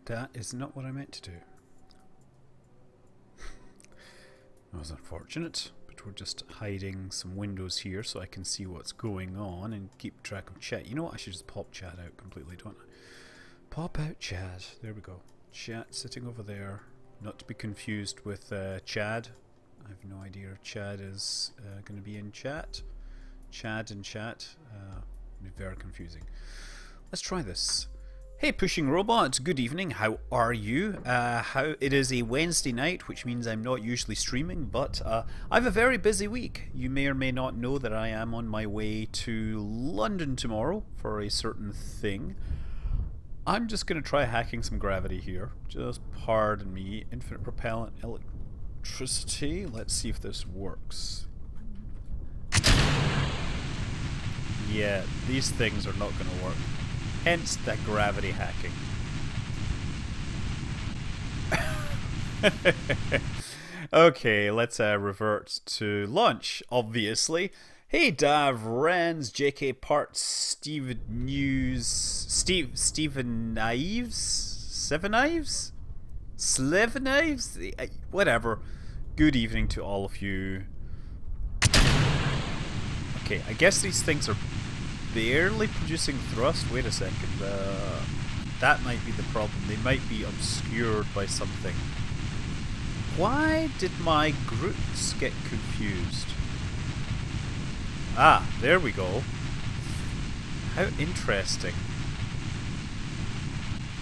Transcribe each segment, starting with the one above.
That is not what I meant to do. That was unfortunate, but we're just hiding some windows here so I can see what's going on and keep track of chat. You know what? I should just pop chat out completely, don't I? Pop out chat. There we go. Chat sitting over there. Not to be confused with Chad. I have no idea if Chad is going to be in chat. Chad and chat. Be very confusing. Let's try this. Hey Pushing Robots, good evening, how are you? It is a Wednesday night, which means I'm not usually streaming, but I have a very busy week. You may or may not know that I am on my way to London tomorrow for a certain thing. I'm just going to try hacking some gravity here. Just pardon me. Infinite propellant electricity. Let's see if this works. Yeah, these things are not going to work. Hence the gravity hacking. Okay, let's revert to lunch, obviously. Hey Dav, Rens, JK Parts, Steven Ives? Seven Ives? Sleven Ives? Whatever. Good evening to all of you. Okay, I guess these things are barely producing thrust. Wait a second. That might be the problem. They might be obscured by something. Why did my groups get confused? Ah, there we go. How interesting.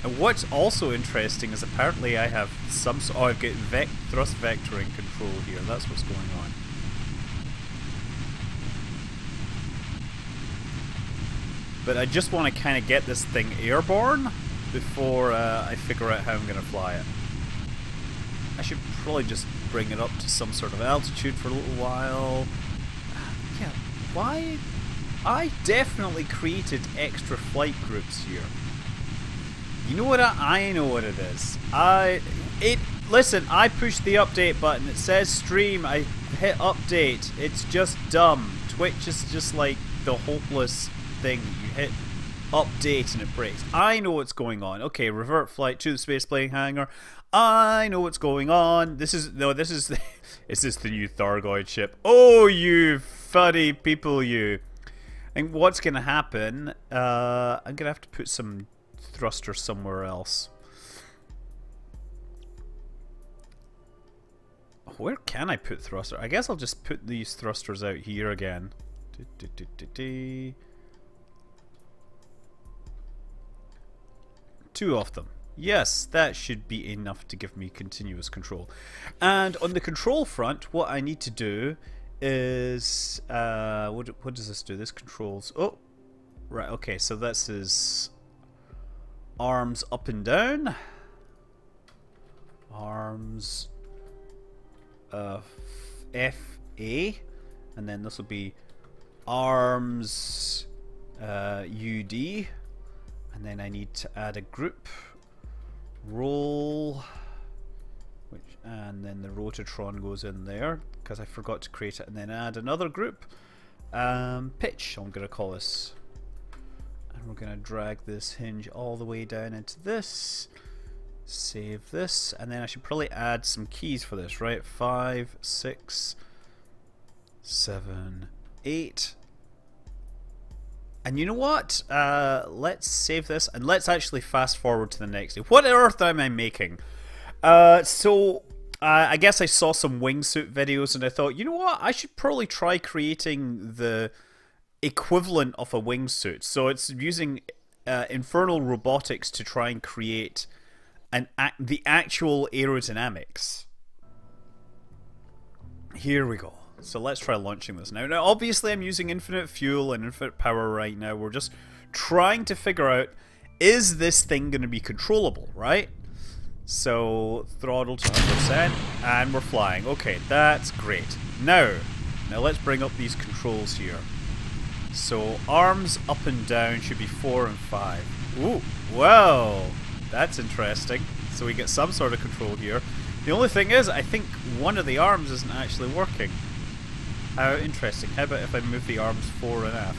And what's also interesting is apparently I have some sort... Oh, I've got thrust vectoring control here. That's what's going on. But I just want to kind of get this thing airborne before I figure out how I'm going to fly it. I should probably just bring it up to some sort of altitude for a little while. Yeah, why? I definitely created extra flight groups here. You know what? I know what it is. Listen, I pushed the update button. It says stream. I hit update. It's just dumb. Twitch is just like the hopeless thing. You hit update and it breaks. I know what's going on. Okay, revert flight to the space plane hangar. I know what's going on. This is is this the new Thargoid ship? Oh, you funny people, you. And what's gonna happen? I'm gonna have to put some thrusters somewhere else. Where can I put thruster? I guess I'll just put these thrusters out here again. Two of them. Yes, that should be enough to give me continuous control. And on the control front, what I need to do is... what does this do? This controls... Oh! Right, okay, so this is... arms up and down. Arms... FA. And then this will be arms... UD. And then I need to add a group, roll, and then the Rotatron goes in there because I forgot to create it, and then add another group, pitch, I'm going to call this, and we're going to drag this hinge all the way down into this, save this, and then I should probably add some keys for this, right? 5, 6, 7, 8. And you know what? Let's save this and let's actually fast forward to the next day. What on earth am I making? I guess I saw some Wingsuit videos and I thought, you know what? I should probably try creating the equivalent of a wingsuit. So it's using Infernal Robotics to try and create the actual aerodynamics. Here we go. So let's try launching this now. Now, obviously, I'm using infinite fuel and infinite power right now. We're just trying to figure out, is this thing going to be controllable, right? So, throttle to 100%, and we're flying. Okay, that's great. Now let's bring up these controls here. So, arms up and down should be 4 and 5. Ooh, well, that's interesting. So we get some sort of control here. The only thing is, I think one of the arms isn't actually working. How interesting. How about if I move the arms fore and aft?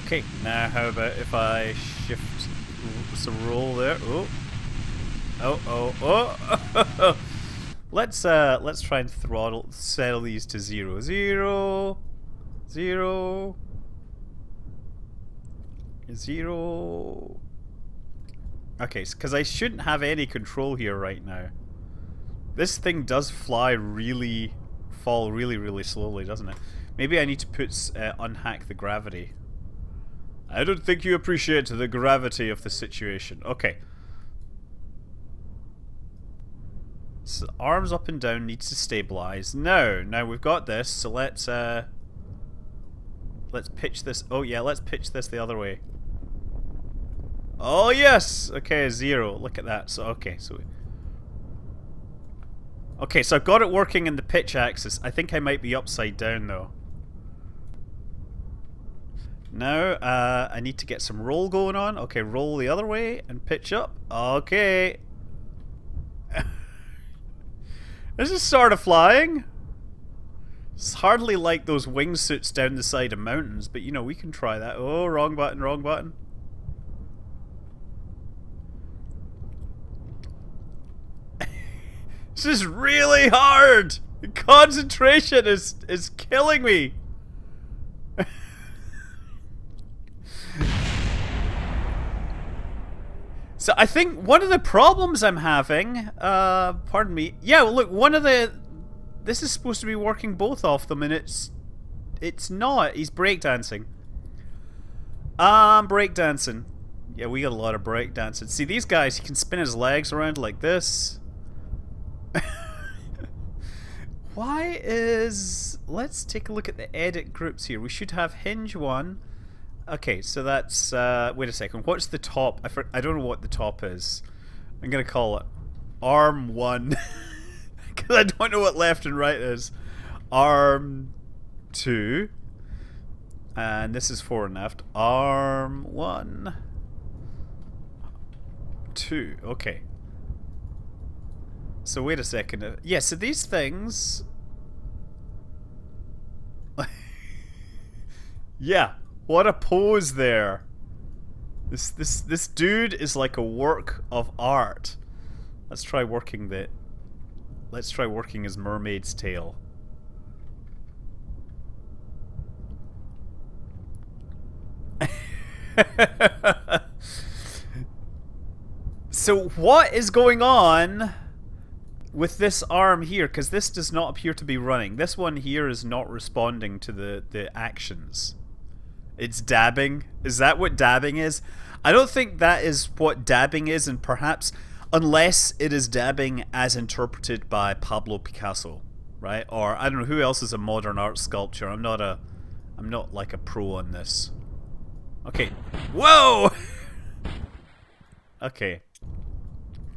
Okay, now how about if I shift some roll there. Oh. Oh. Let's try and settle these to 0. 0. 0. 0. Okay, because I shouldn't have any control here right now. This thing does fall really slowly, doesn't it? Maybe I need to unhack the gravity. I don't think you appreciate the gravity of the situation. Okay. So arms up and down needs to stabilize. Now we've got this, so let's pitch this. Oh yeah, let's pitch this the other way. Oh yes! Okay, 0. Look at that. So okay, so I've got it working in the pitch axis. I think I might be upside down though. Now, I need to get some roll going on. Okay, roll the other way and pitch up. Okay. This is sort of flying. It's hardly like those wingsuits down the side of mountains, but you know, we can try that. Oh, wrong button, wrong button. This is really hard! The concentration is killing me! So I think one of the problems I'm having, pardon me, yeah, look, this is supposed to be working both of them, and it's not. He's breakdancing. Breakdancing. Yeah, we got a lot of breakdancing. See, these guys, he can spin his legs around like this. Let's take a look at the edit groups here. We should have hinge 1. Okay, so that's, wait a second, what's the top? I don't know what the top is. I'm gonna call it arm 1. Because I don't know what left and right is. Arm 2. And this is forward and left. Arm 1. 2, okay. So wait a second. Yeah, so these things... yeah. What a pose there. This dude is like a work of art. Let's try working his mermaid's tail. So what is going on with this arm here? Because this does not appear to be running. This one here is not responding to the actions. It's dabbing. Is that what dabbing is? I don't think that is what dabbing is, and perhaps, unless it is dabbing as interpreted by Pablo Picasso, right? Or I don't know who else is a modern art sculptor. I'm not like a pro on this. Okay. Whoa! Okay.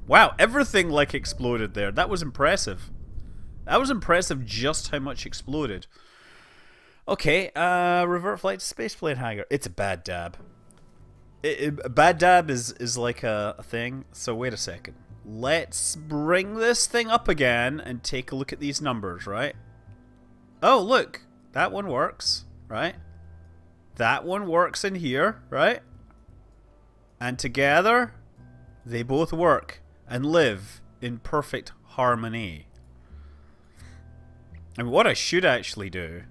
Wow, everything like exploded there. That was impressive. That was impressive just how much exploded. Okay, revert flight to spaceplane hangar. It's a bad dab. A bad dab is like a thing. So wait a second. Let's bring this thing up again and take a look at these numbers, right? Oh, look. That one works, right? That one works in here, right? And together, they both work and live in perfect harmony. And what I should actually do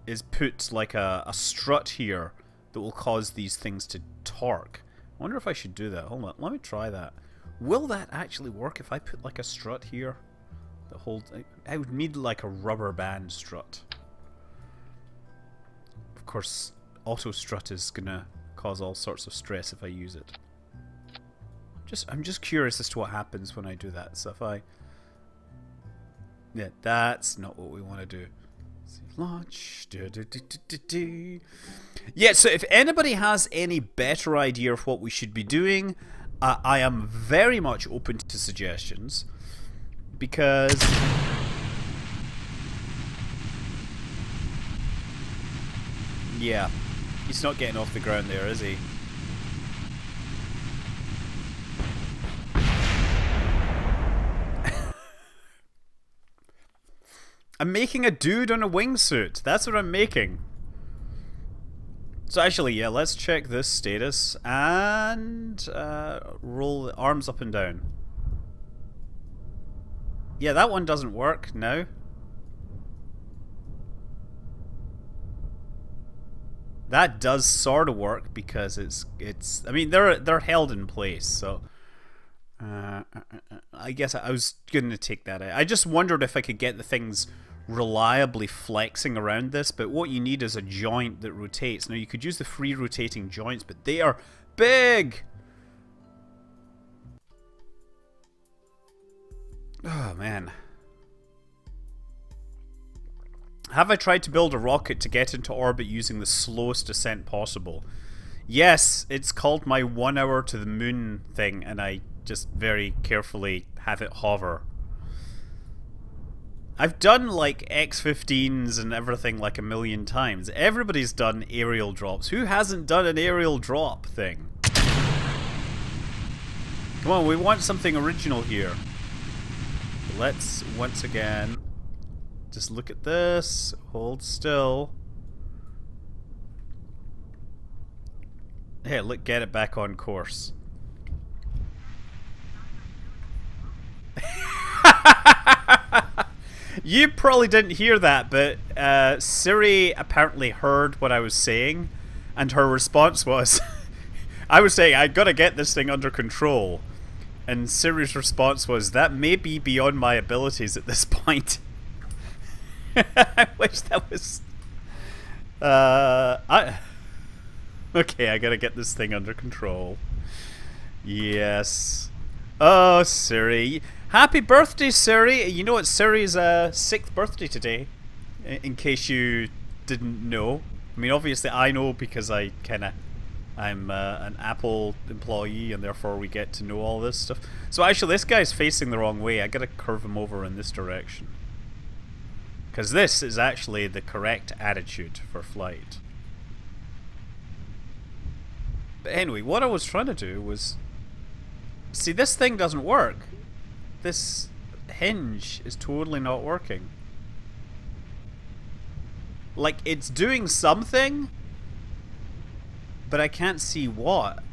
is put like a strut here that will cause these things to torque. I wonder if I should do that. Hold on, let me try that. Will that actually work if I put like a strut here? I would need like a rubber band strut. Of course, auto strut is gonna cause all sorts of stress if I use it. I'm just curious as to what happens when I do that. So if I... yeah, that's not what we want to do. Launch. Yeah, so if anybody has any better idea of what we should be doing, I am very much open to suggestions. Because... yeah, he's not getting off the ground there, is he? I'm making a dude on a wingsuit. That's what I'm making. So actually, yeah, let's check this status and roll the arms up and down. Yeah, that one doesn't work now. That does sort of work because it's. I mean, they're held in place, so. I guess I was gonna take that out. I just wondered if I could get the things reliably flexing around this, but what you need is a joint that rotates. Now you could use the free rotating joints, but they are big! Oh man. Have I tried to build a rocket to get into orbit using the slowest descent possible? Yes, it's called my 1 hour to the moon thing, and I just very carefully have it hover. I've done like X-15s and everything like a million times. Everybody's done aerial drops. Who hasn't done an aerial drop thing? Come on, we want something original here. Let's once again just look at this. Hold still. Hey, look, get it back on course. You probably didn't hear that, but Siri apparently heard what I was saying, and her response was, I was saying, I gotta get this thing under control, and Siri's response was, that may be beyond my abilities at this point. I wish that was... Okay, I gotta get this thing under control. Yes. Oh, Siri. Happy birthday, Siri! You know it's Siri's 6th birthday today, in case you didn't know. I mean, obviously I know because I'm an Apple employee, and therefore we get to know all this stuff. So actually, this guy's facing the wrong way. I gotta curve him over in this direction. Because this is actually the correct attitude for flight. But anyway, what I was trying to do was... See, this thing doesn't work. This hinge is totally not working. Like, it's doing something, but I can't see what.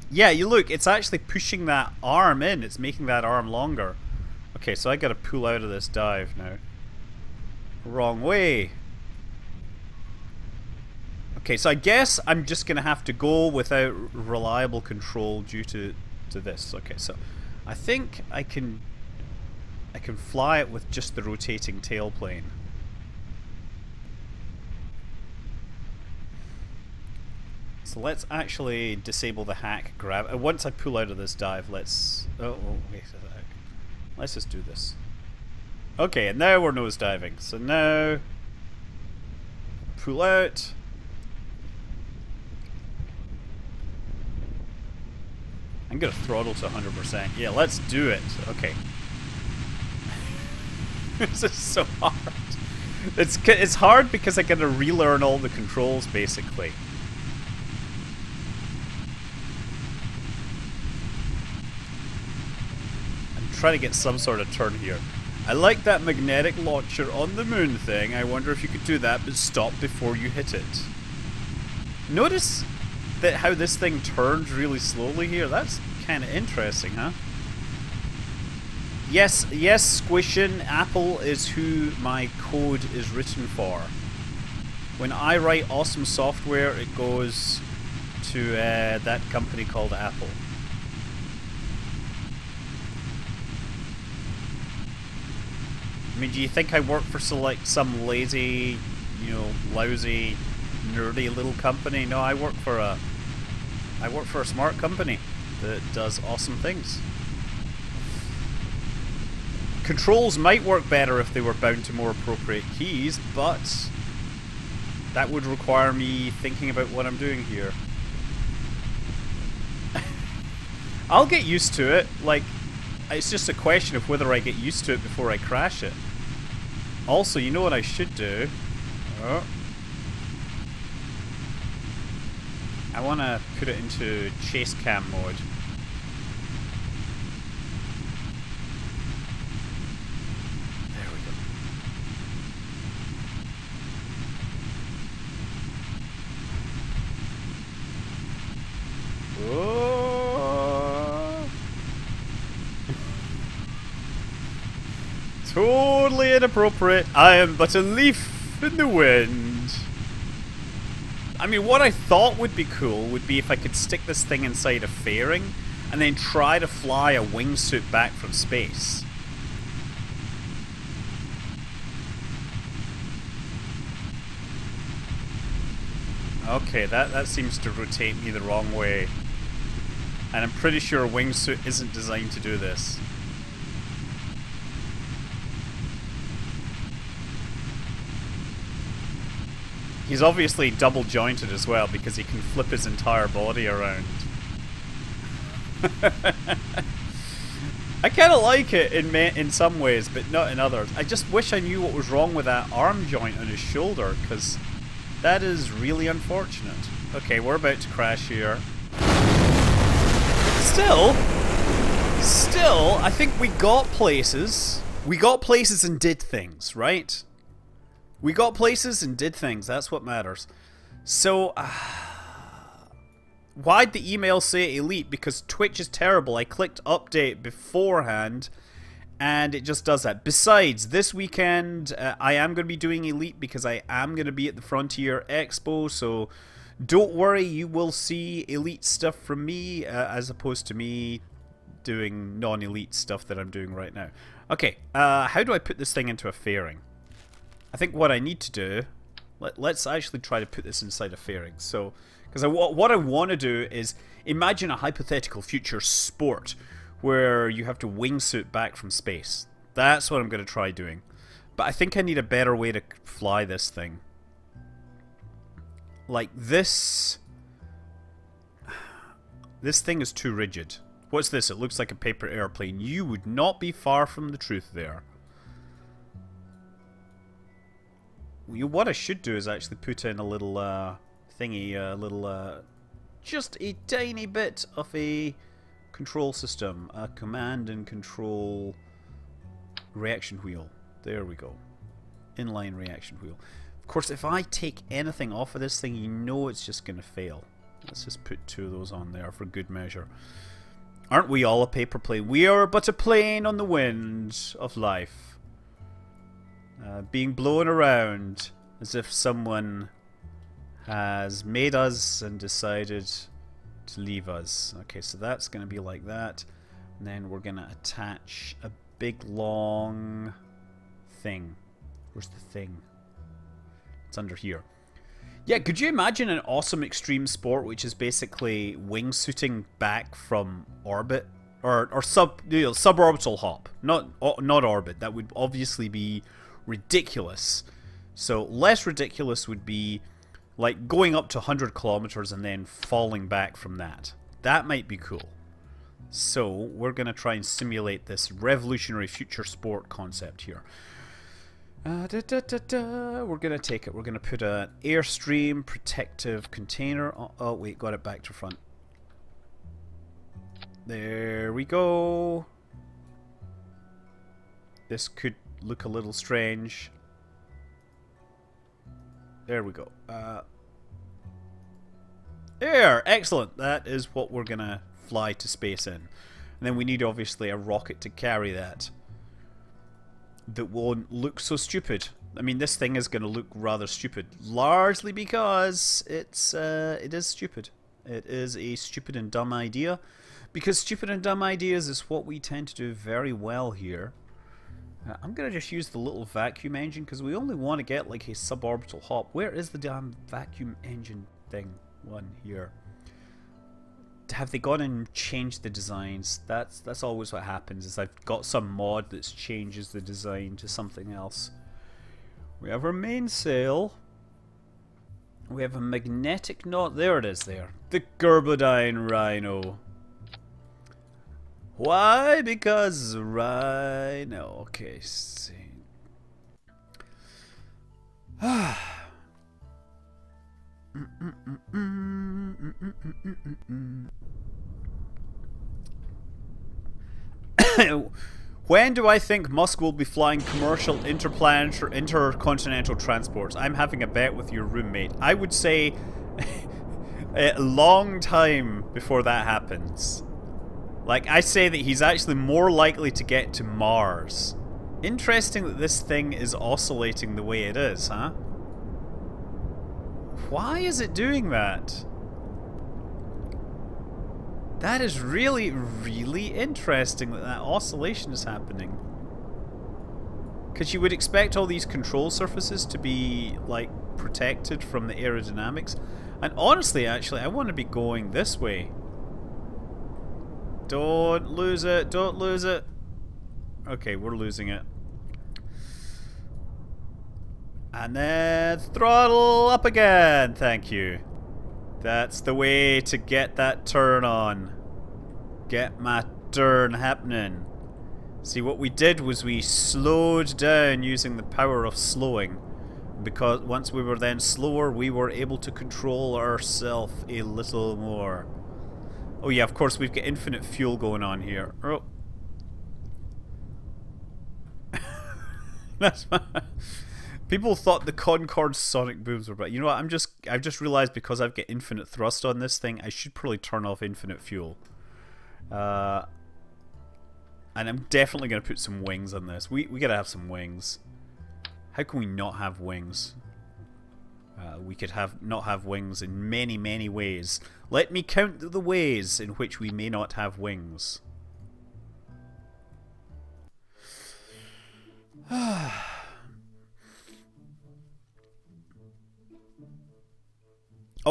Yeah, you look, it's actually pushing that arm in. It's making that arm longer. Okay, so I gotta pull out of this dive now. Wrong way. Okay, so I guess I'm just gonna have to go without reliable control due to this. Okay, so I think I can fly it with just the rotating tail plane. So let's actually disable the hack grab. Once I pull out of this dive, let's... Oh, wait a sec. Let's just do this. Okay, and now we're nose diving. So now... Pull out. I'm gonna throttle to 100%. Yeah, let's do it. Okay. This is so hard. It's hard because I gotta relearn all the controls, basically. Try to get some sort of turn here. I like that magnetic launcher on the moon thing. I wonder if you could do that, but stop before you hit it. Notice that how this thing turns really slowly here. That's kind of interesting, huh? Yes, Squishin, Apple is who my code is written for. When I write awesome software, it goes to that company called Apple. I mean, do you think I work for some lazy, you know, lousy, nerdy little company? No, I work for a smart company that does awesome things. Controls might work better if they were bound to more appropriate keys, but that would require me thinking about what I'm doing here. I'll get used to it. Like, it's just a question of whether I get used to it before I crash it. Also, you know what I should do? Oh. I want to put it into chase cam mode. Totally inappropriate. I am but a leaf in the wind. I mean, what I thought would be cool would be if I could stick this thing inside a fairing and then try to fly a wingsuit back from space. Okay, that seems to rotate me the wrong way. And I'm pretty sure a wingsuit isn't designed to do this. He's obviously double jointed as well because he can flip his entire body around. I kind of like it in some ways, but not in others. I just wish I knew what was wrong with that arm joint on his shoulder, because that is really unfortunate. Okay, we're about to crash here. Still, I think we got places. We got places and did things, right? We got places and did things. That's what matters. So, why'd the email say Elite? Because Twitch is terrible. I clicked update beforehand, and it just does that. Besides, this weekend, I am going to be doing Elite because I am going to be at the Frontier Expo, so don't worry, you will see Elite stuff from me, as opposed to me doing non-Elite stuff that I'm doing right now. Okay, how do I put this thing into a fairing? I think what I need to do, let's actually try to put this inside a fairing. So, because what I want to do is imagine a hypothetical future sport where you have to wingsuit back from space. That's what I'm going to try doing. But I think I need a better way to fly this thing. Like this. This thing is too rigid. What's this? It looks like a paper airplane. You would not be far from the truth there. What I should do is actually put in a little thingy, just a tiny bit of a control system, a command and control reaction wheel. There we go. Inline reaction wheel. Of course, if I take anything off of this thing, you know it's just going to fail. Let's just put 2 of those on there for good measure. Aren't we all a paper plane? We are but a plane on the wind of life. Being blown around as if someone has made us and decided to leave us. Okay, so that's going to be like that. And then we're going to attach a big long thing. Where's the thing? It's under here. Yeah, could you imagine an awesome extreme sport which is basically wingsuiting back from orbit? Or suborbital hop. Not orbit. That would obviously be ridiculous. So less ridiculous would be like going up to 100 kilometers and then falling back from that. That might be cool. So we're going to try and simulate this revolutionary future sport concept here. We're going to take it. We're going to put an Airstream protective container. Oh wait, got it back to front. There we go. This could look a little strange. There we go. There! Excellent! That is what we're gonna fly to space in. And then we need obviously a rocket to carry that. That won't look so stupid. I mean, this thing is gonna look rather stupid. Largely because it is stupid. It is a stupid and dumb idea. Because stupid and dumb ideas is what we tend to do very well here. I'm going to just use the little vacuum engine because we only want to get like a suborbital hop. Where is the damn vacuum engine thing? One here. Have they gone and changed the designs? That's always what happens, is I've got some mod that changes the design to something else. We have our mainsail. We have a magnetic knot. There it is there. The Gerbodyne Rhino. Why? Because Rhino. Okay, see. When do I think Musk will be flying commercial intercontinental transports? I'm having a bet with your roommate. I would say a long time before that happens. Like, I say that he's actually more likely to get to Mars Interesting that this thing is oscillating the way it is, huh? Why is it doing that? That is really, really interesting that that oscillation is happening. Because you would expect all these control surfaces to be, like, protected from the aerodynamics. And honestly, actually, I want to be going this way. Don't lose it, don't lose it. Okay, we're losing it. And then throttle up again, thank you. That's the way to get that turn on. Get my turn happening. See, what we did was we slowed down using the power of slowing. Because once we were then slower, we were able to control ourselves a little more. Oh yeah, of course we've got infinite fuel going on here. Oh. That's people thought the Concorde's sonic booms were bad. You know what, I've just realized because I've got infinite thrust on this thing, I should probably turn off infinite fuel. And I'm definitely going to put some wings on this. We gotta have some wings. How can we not have wings? We could not have wings in many, many ways. Let me count the ways in which we may not have wings. Oh,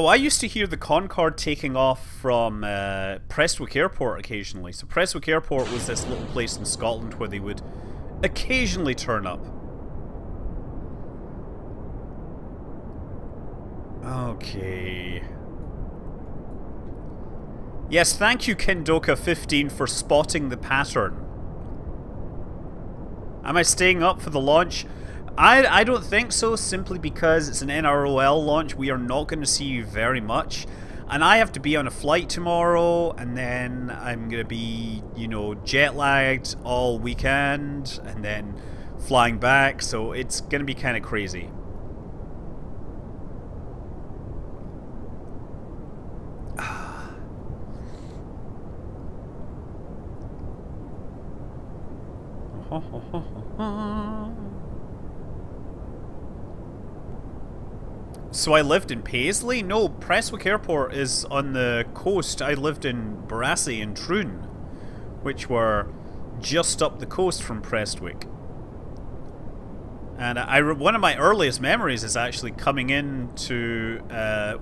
I used to hear the Concorde taking off from Prestwick Airport occasionally. So Prestwick Airport was this little place in Scotland where they would occasionally turn up. Okay. Yes, thank you Kendoka15 for spotting the pattern. Am I staying up for the launch? I don't think so, simply because it's an NROL launch. We are not going to see very much. And I have to be on a flight tomorrow, and then I'm going to be, you know, jet lagged all weekend, and then flying back, so it's going to be kind of crazy. So I lived in Paisley? No, Prestwick Airport is on the coast. I lived in Barassi and Troon, which were just up the coast from Prestwick. And one of my earliest memories is actually coming in to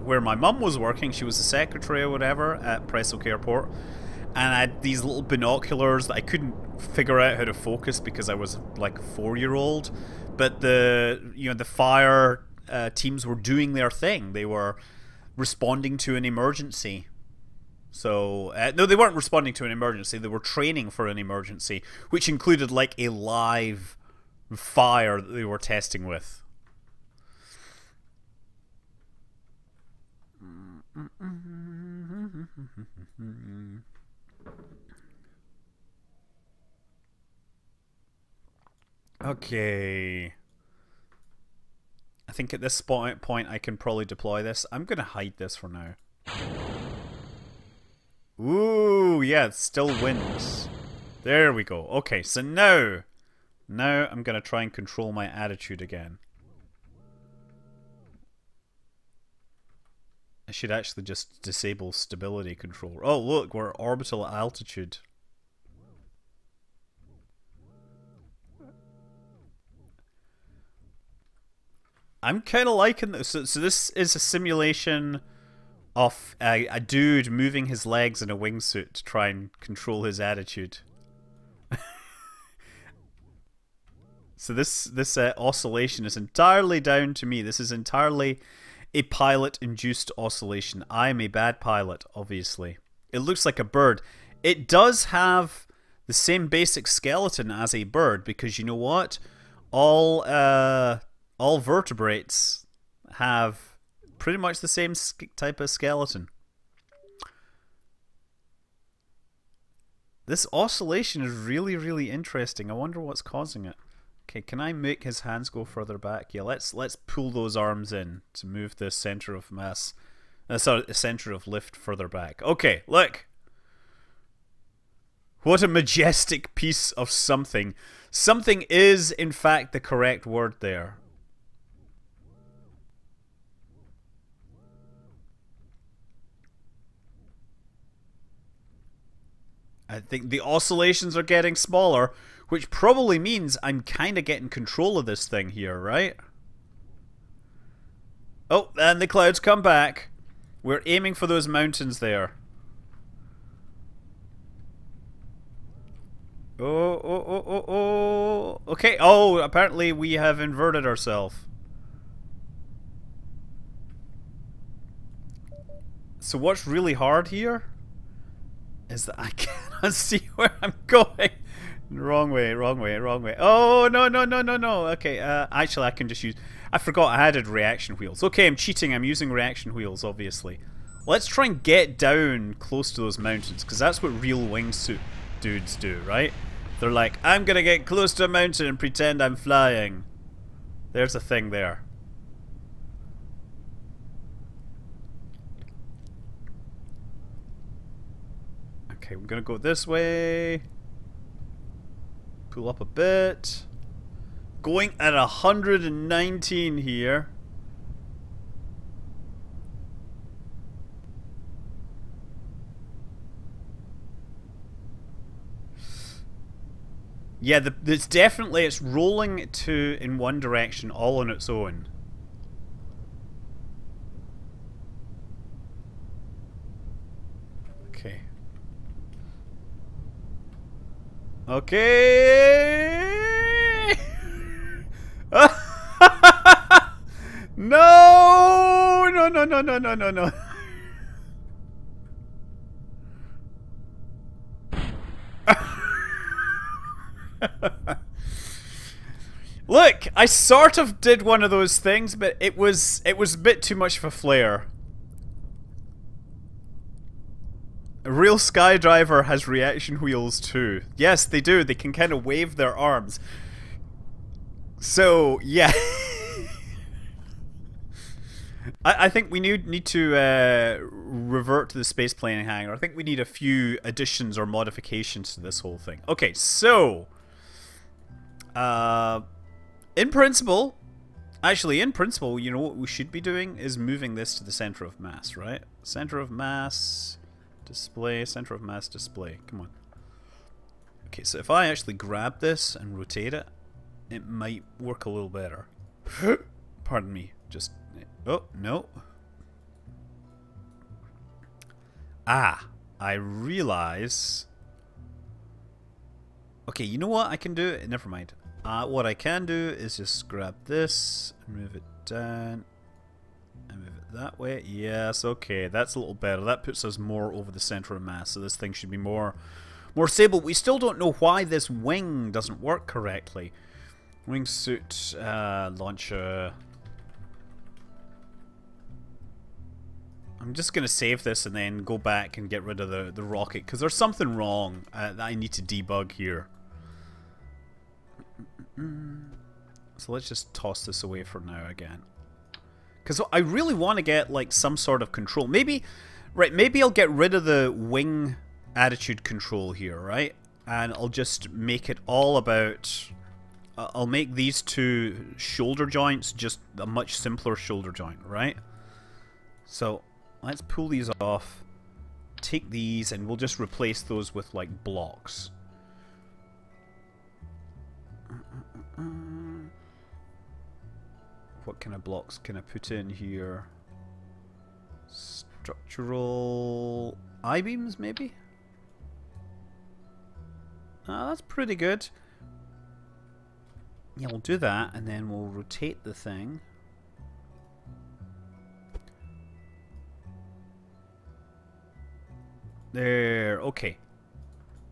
where my mum was working. She was the secretary or whatever at Prestwick Airport. And I had these little binoculars that I couldn't figure out how to focus because I was like a 4-year-old. But the fire teams were doing their thing. They were responding to an emergency. So no, they weren't responding to an emergency. They were training for an emergency, which included like a live fire that they were testing with. Okay. I think at this point I can probably deploy this. I'm going to hide this for now. Ooh, yeah, it still wins. There we go. Okay, so now I'm going to try and control my attitude again. I should actually just disable stability control. Oh, look, we're orbital altitude. I'm kind of liking this. So this is a simulation of a dude moving his legs in a wingsuit to try and control his attitude. So this oscillation is entirely down to me. This is entirely a pilot-induced oscillation. I am a bad pilot, obviously. It looks like a bird. It does have the same basic skeleton as a bird, because you know what? All vertebrates have pretty much the same type of skeleton. This oscillation is really, really interesting. I wonder what's causing it. Okay, can I make his hands go further back? Yeah, let's pull those arms in to move the center of mass. Sorry, the center of lift further back. Okay, look. What a majestic piece of something. Something is, in fact, the correct word there. I think the oscillations are getting smaller, which probably means I'm kind of getting control of this thing here, right? Oh, and the clouds come back. We're aiming for those mountains there. Oh. Okay, oh, apparently we have inverted ourselves. So what's really hard here is that I cannot see where I'm going. Wrong way. Oh, no. Okay, actually I can just use... I forgot I added reaction wheels. Okay, I'm cheating. I'm using reaction wheels, obviously. Let's try and get down close to those mountains, because that's what real wingsuit dudes do, right? They're like, I'm gonna get close to a mountain and pretend I'm flying. There's a thing there. Okay, we're gonna go this way. Pull up a bit. Going at 119 here. Yeah, it's definitely, it's rolling in one direction all on its own. Okay. Okay. No. Look, I sort of did one of those things, but it was a bit too much of a flare. A real skydiver has reaction wheels too. Yes, they do. They can kind of wave their arms. So, yeah. I think we need to revert to the space plane hangar. I think we need a few additions or modifications to this whole thing. Okay, so... in principle, you know what we should be doing is moving this to the center of mass, right? Center of mass, display, center of mass, display. Come on. Okay, so if I actually grab this and rotate it, it might work a little better. Pardon me. Just... Oh, no. Ah, I realize... Okay, you know what I can do? Never mind. What I can do is just grab this and move it down and move it that way. Yes, okay, that's a little better. That puts us more over the center of mass, so this thing should be more stable. We still don't know why this wing doesn't work correctly. Wingsuit launcher. I'm just going to save this and then go back and get rid of the rocket, because there's something wrong that I need to debug here. So let's just toss this away for now again. Because I really want to get like some sort of control. Maybe I'll get rid of the wing attitude control here, right? And I'll just make it all about... I'll make these two shoulder joints just a much simpler shoulder joint, right? So... let's pull these off, take these, and we'll just replace those with, like, blocks. What kind of blocks can I put in here? Structural I-beams, maybe? That's pretty good. Yeah, we'll do that, and then we'll rotate the thing. There, okay.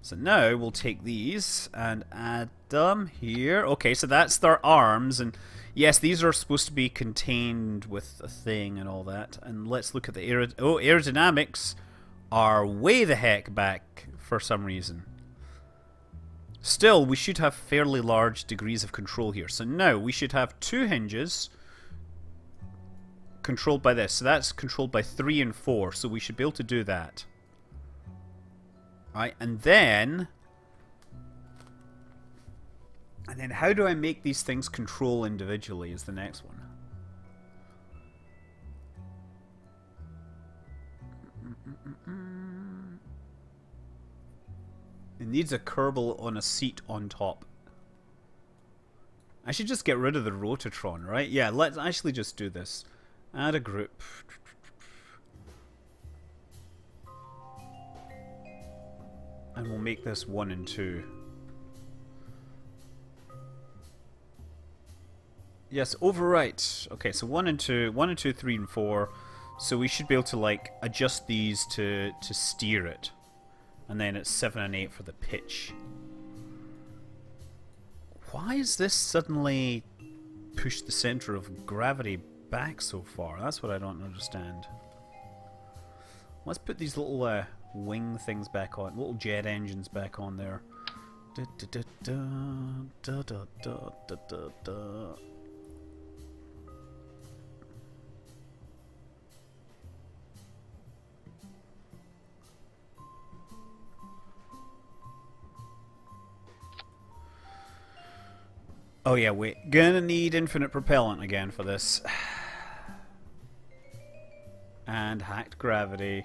So now we'll take these and add them here. Okay, so that's their arms, and yes, these are supposed to be contained with a thing and all that. And let's look at the aerodynamics are way the heck back for some reason. Still, we should have fairly large degrees of control here. So now we should have two hinges controlled by this. So that's controlled by 3 and 4, so we should be able to do that. Right, and then And then how do I make these things control individually is the next one. It needs a Kerbal on a seat on top. I should just get rid of the Rotatron, right? Yeah, let's actually just do this. Add a group. And we'll make this 1 and 2. Yes, overwrite. Okay, so 1 and 2, 1 and 2, 3 and 4. So we should be able to like adjust these to steer it. And then it's 7 and 8 for the pitch. Why is this suddenly pushed the center of gravity back so far? That's what I don't understand. Let's put these little wing things back on, little jet engines back on there. Da, da, da, da, da, da, da, da, da. Oh yeah, wait. Gonna need infinite propellant again for this. And hacked gravity.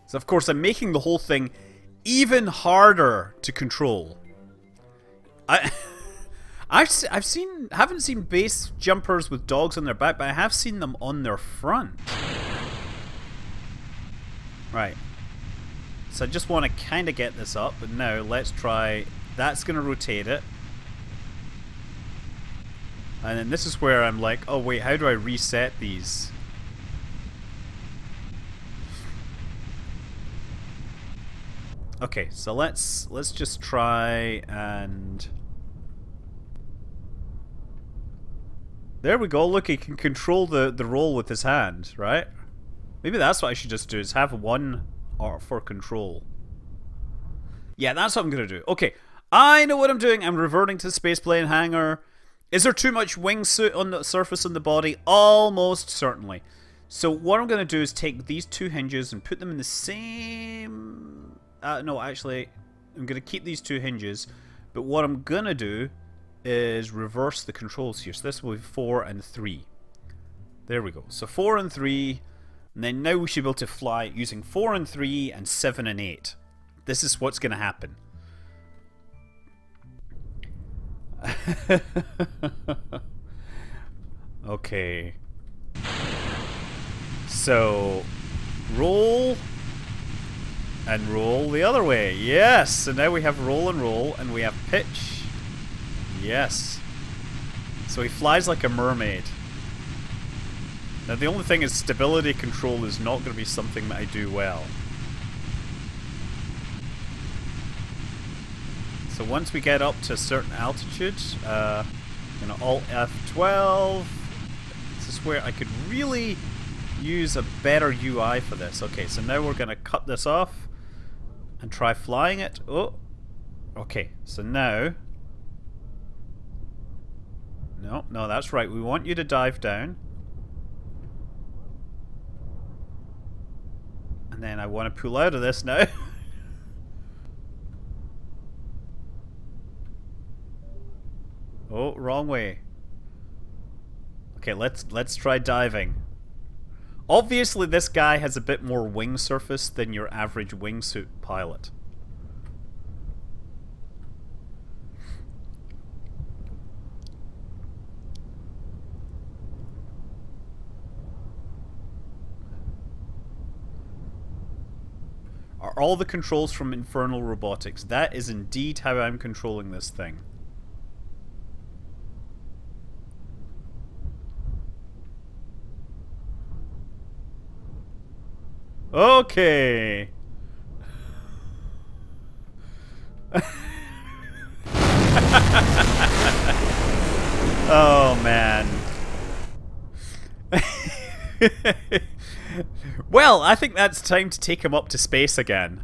So of course I'm making the whole thing even harder to control. haven't seen base jumpers with dogs on their back, but I have seen them on their front. Right. So I just want to kind of get this up, but now let's try. That's going to rotate it. And then this is where I'm like, oh wait, how do I reset these? Okay, so let's just try and there we go. Look, he can control the roll with his hand, right? Maybe that's what I should just do, is have one for control. Yeah, that's what I'm gonna do. Okay, I know what I'm doing. I'm reverting to the spaceplane hangar. Is there too much wingsuit on the surface of the body? Almost certainly. So what I'm gonna do is take these two hinges and put them in the same... no, actually, I'm gonna keep these two hinges, but what I'm gonna do is reverse the controls here. So this will be 4 and 3. There we go. So 4 and 3... And then now we should be able to fly using 4 and 3 and 7 and 8. This is what's going to happen. Okay. So, roll and roll the other way. Yes! So now we have roll, and we have pitch. Yes. So he flies like a mermaid. Now the only thing is stability control is not going to be something that I do well. So once we get up to a certain altitude, I'm going to Alt F12. This is where I could really use a better UI for this. Okay, so now we're going to cut this off and try flying it. Oh, okay, so now... No, that's right. We want you to dive down. And then I want to pull out of this now. Oh, wrong way. Okay, let's try diving. Obviously this guy has a bit more wing surface than your average wingsuit pilot. Are all the controls from Infernal Robotics? That is indeed how I'm controlling this thing. Okay. Oh man. Well, I think that's time to take him up to space again.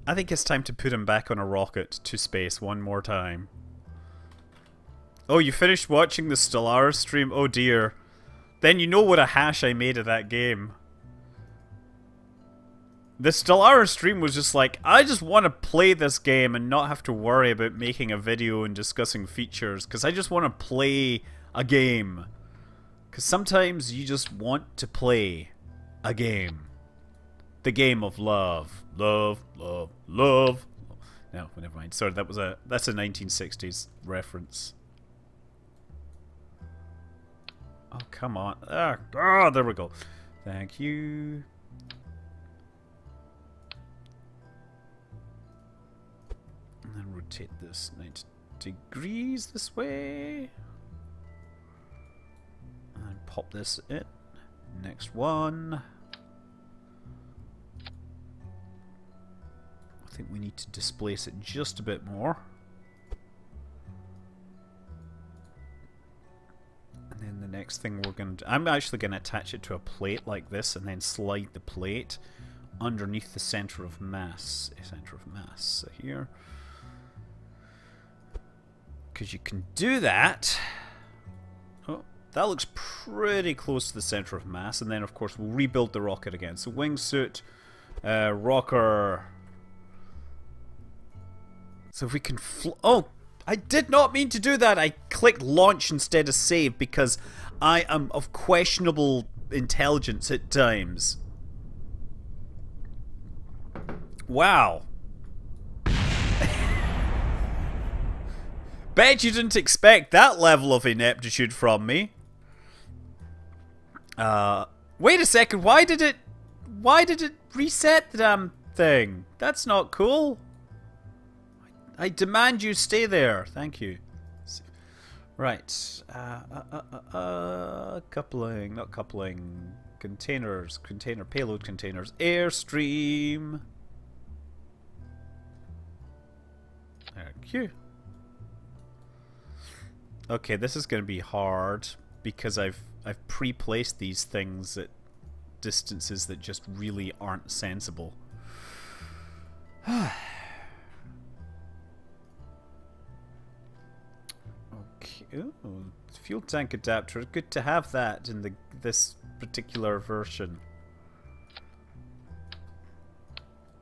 I think it's time to put him back on a rocket to space one more time. Oh, you finished watching the Stellaris stream? Oh dear. then you know what a hash I made of that game. The Stellaris stream was just like, I just want to play this game and not have to worry about making a video and discussing features, because I just want to play a game. Because sometimes you just want to play a game. The game of love. Love, love, love. No, never mind. Sorry, that's a 1960s reference. Oh, come on. There we go. Thank you. And then rotate this 90 degrees this way. And pop this in. Next one. I think we need to displace it just a bit more. And then the next thing we're going to... I'm actually going to attach it to a plate like this and then slide the plate underneath the center of mass. So here. Because you can do that. Oh, that looks pretty close to the center of mass. And then, of course, we'll rebuild the rocket again. So wingsuit, rocker... So if we can oh, I did not mean to do that. I clicked launch instead of save because I am of questionable intelligence at times. Wow. Bet you didn't expect that level of ineptitude from me. Wait a second. Why did it reset the damn thing? That's not cool. I demand you stay there. Thank you. Right. Coupling, not coupling. Containers. Payload containers. Airstream. Thank you. Okay, this is going to be hard because I've pre-placed these things at distances that just really aren't sensible. Ooh, fuel tank adapter. Good to have that in this particular version.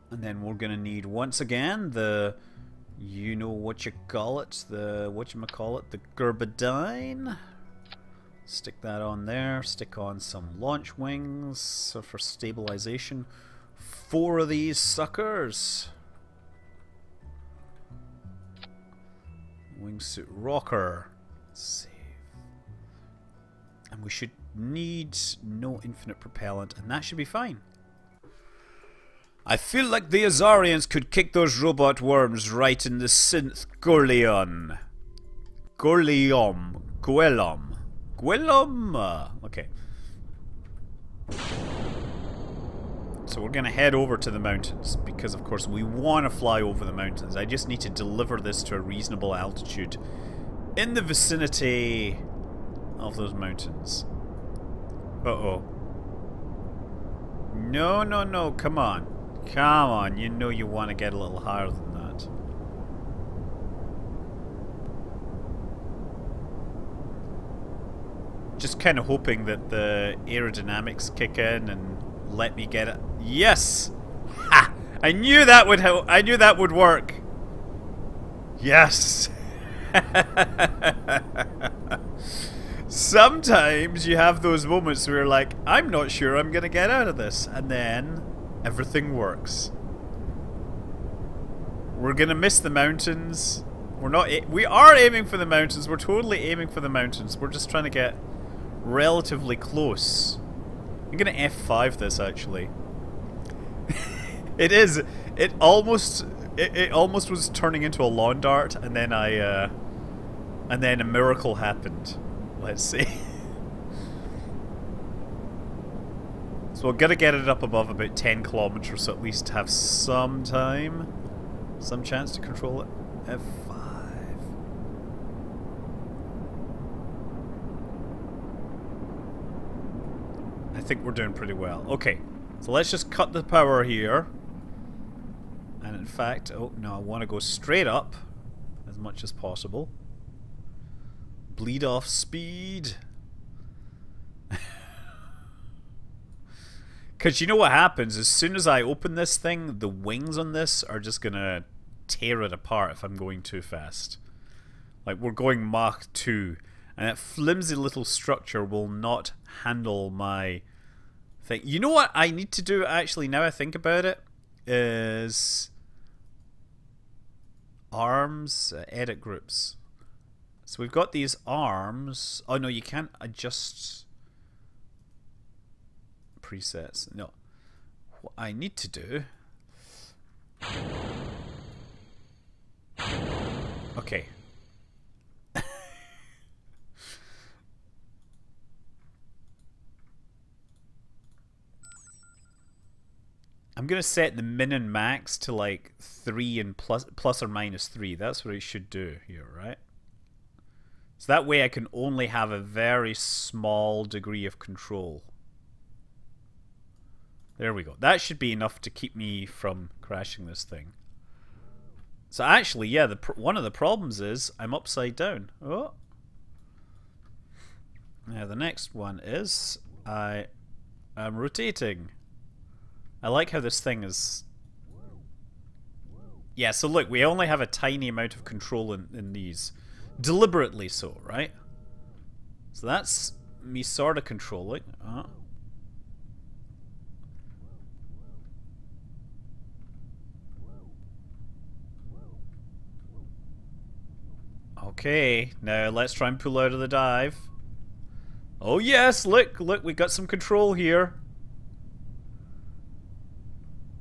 And then we're gonna need once again the the Gerbidine. Stick that on there. Stick on some launch wings for stabilization. 4 of these suckers. Wingsuit rocker. Save. And we should need no infinite propellant, and that should be fine. I feel like the Azarians could kick those robot worms right in the synth Gorleon. Gwellom. Okay. So we're going to head over to the mountains, because of course we want to fly over the mountains. I just need to deliver this to a reasonable altitude in the vicinity of those mountains. Uh-oh. No, come on. Come on, you know you want to get a little higher than that. Just kind of hoping that the aerodynamics kick in and let me get it. Yes! Ha! I knew that would work. Yes. Sometimes you have those moments where you're like, I'm not sure I'm gonna get out of this, and then everything works. We're gonna miss the mountains. We are aiming for the mountains. We're totally aiming for the mountains. We're just trying to get relatively close. I'm gonna F5 this actually. It almost was turning into a lawn dart, and then and then a miracle happened. Let's see. So we're gonna get it up above about 10 kilometers, so at least have some time, some chance to control it. F5. I think we're doing pretty well. Okay, so let's just cut the power here. And in fact, oh no, I want to go straight up as much as possible. Bleed off speed. Because you know what happens? As soon as I open this thing, the wings on this are just going to tear it apart if I'm going too fast. Like, we're going Mach 2. And that flimsy little structure will not handle my thing. You know what I need to do, actually, now I think about it? Is arms, edit groups. So we've got these arms. Oh no, you can't adjust presets. No. What I need to do... Okay. I'm gonna set the min and max to like 3 and plus or minus 3. That's what it should do here, right? So that way I can only have a very small degree of control. There we go. That should be enough to keep me from crashing this thing. So actually, yeah, one of the problems is I'm upside down. Oh. Now the next one is I am rotating. I like how this thing is... Yeah, so look, we only have a tiny amount of control in these. Deliberately so, right? So that's me sort of controlling. Okay, now let's try and pull out of the dive. Oh yes, look, we got some control here.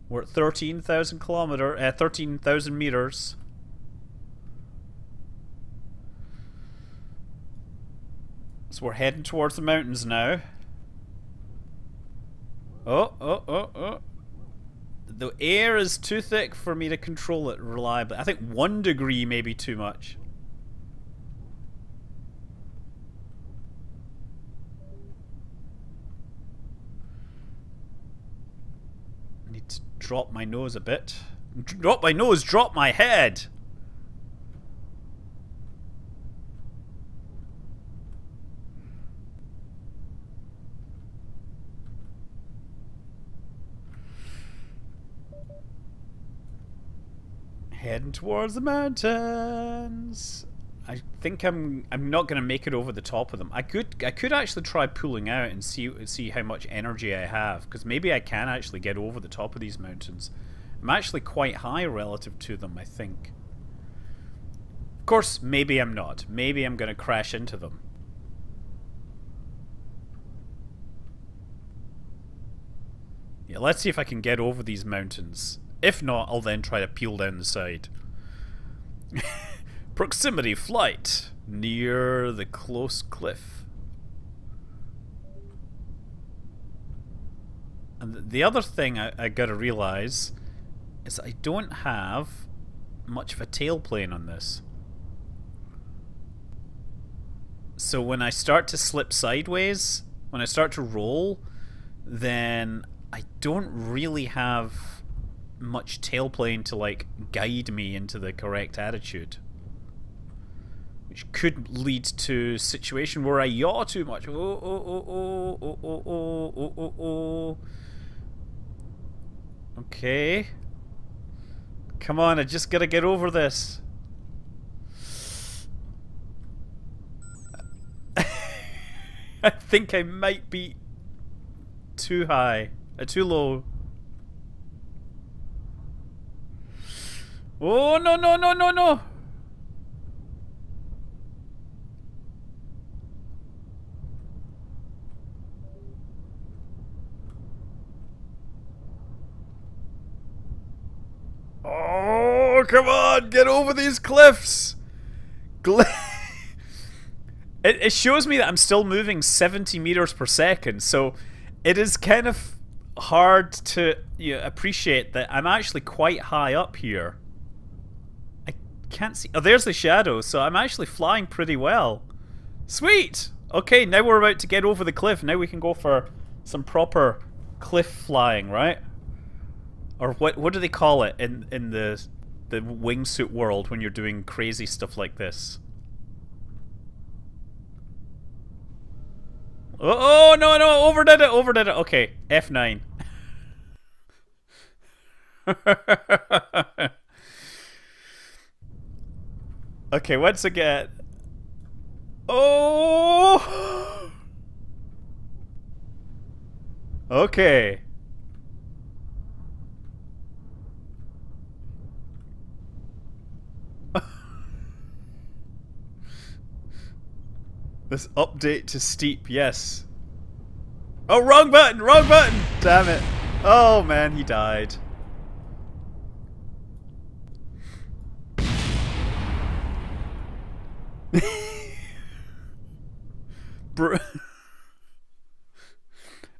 We're at 13,000 meters. So we're heading towards the mountains now. Oh. The air is too thick for me to control it reliably. I think 1 degree may be too much. I need to drop my nose a bit. Drop my nose, drop my head! Heading towards the mountains. I think I'm not gonna make it over the top of them. I could actually try pulling out and see how much energy I have, because maybe I can actually get over the top of these mountains. I'm actually quite high relative to them, I think. Of course, maybe I'm not. Maybe I'm gonna crash into them. Yeah, let's see if I can get over these mountains. If not, I'll then try to peel down the side. Proximity flight near the close cliff. And the other thing I gotta realize is I don't have much of a tailplane on this. So when I start to slip sideways, when I start to roll, then I don't really have much tailplane to like guide me into the correct attitude, which could lead to a situation where I yaw too much. Okay, come on, I just gotta get over this. I think I might be too high, too low. Oh, no, no, no, no, no! Oh, come on! Get over these cliffs! It shows me that I'm still moving 70 meters per second, so it is kind of hard to appreciate that I'm actually quite high up here. Can't see. Oh, there's the shadow, so I'm actually flying pretty well. Sweet! Okay, now we're about to get over the cliff. Now we can go for some proper cliff flying, right? Or what do they call it in the wingsuit world when you're doing crazy stuff like this? Oh, no, no, overdid it. Okay, F9. Okay, once again. Oh! Okay. This update to steep, yes. Oh, wrong button! Wrong button! Damn it. Oh man, he died.